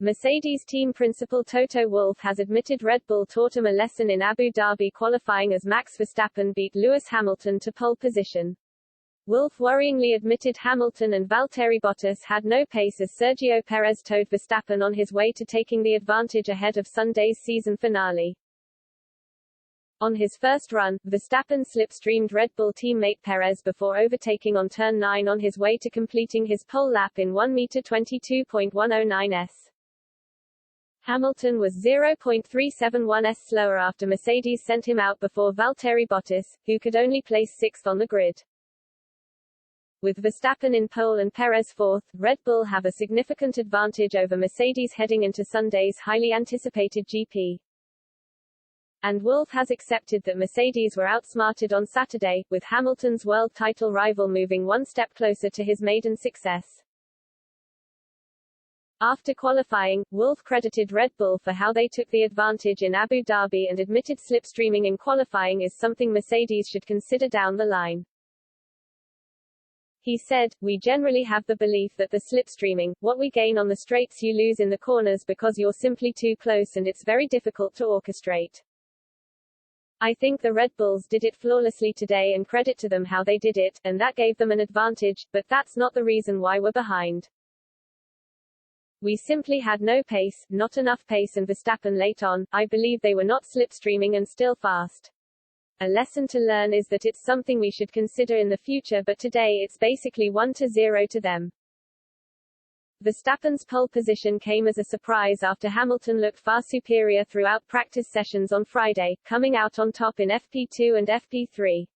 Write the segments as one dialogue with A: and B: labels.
A: Mercedes team principal Toto Wolff has admitted Red Bull taught him a lesson in Abu Dhabi qualifying as Max Verstappen beat Lewis Hamilton to pole position. Wolff worryingly admitted Hamilton and Valtteri Bottas had no pace as Sergio Perez towed Verstappen on his way to taking the advantage ahead of Sunday's season finale. On his first run, Verstappen slipstreamed Red Bull teammate Perez before overtaking on turn 9 on his way to completing his pole lap in 1:22.109s. Hamilton was 0.371s slower after Mercedes sent him out before Valtteri Bottas, who could only place 6th on the grid. With Verstappen in pole and Perez 4th, Red Bull have a significant advantage over Mercedes heading into Sunday's highly anticipated GP. And Wolff has accepted that Mercedes were outsmarted on Saturday, with Hamilton's world title rival moving one step closer to his maiden success. After qualifying, Wolff credited Red Bull for how they took the advantage in Abu Dhabi and admitted slipstreaming in qualifying is something Mercedes should consider down the line. He said, "We generally have the belief that the slipstreaming, what we gain on the straights you lose in the corners because you're simply too close and it's very difficult to orchestrate. I think the Red Bulls did it flawlessly today and credit to them how they did it, and that gave them an advantage, but that's not the reason why we're behind. We simply had no pace, not enough pace and Verstappen late on, I believe they were not slipstreaming and still fast. A lesson to learn is that it's something we should consider in the future but today it's basically 1-0 to them." Verstappen's pole position came as a surprise after Hamilton looked far superior throughout practice sessions on Friday, coming out on top in FP2 and FP3.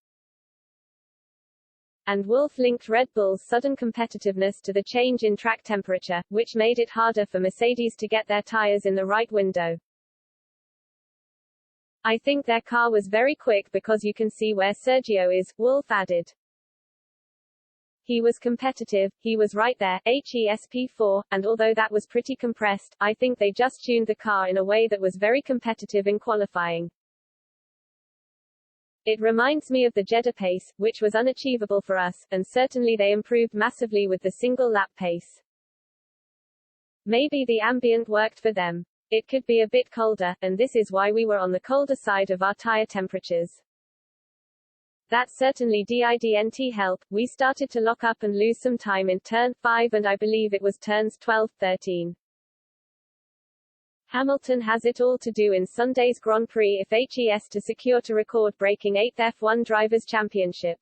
A: And Wolff linked Red Bull's sudden competitiveness to the change in track temperature, which made it harder for Mercedes to get their tires in the right window. "I think their car was very quick because you can see where Sergio is," Wolff added. "He was competitive, he was right there, HESP4, and although that was pretty compressed, I think they just tuned the car in a way that was very competitive in qualifying. It reminds me of the Jeddah pace, which was unachievable for us, and certainly they improved massively with the single lap pace. Maybe the ambient worked for them. It could be a bit colder, and this is why we were on the colder side of our tire temperatures. That certainly didn't help. We started to lock up and lose some time in turn 5 and I believe it was turns 12, 13. Hamilton has it all to do in Sunday's Grand Prix if HES to secure to record-breaking 8th F1 Drivers' Championship.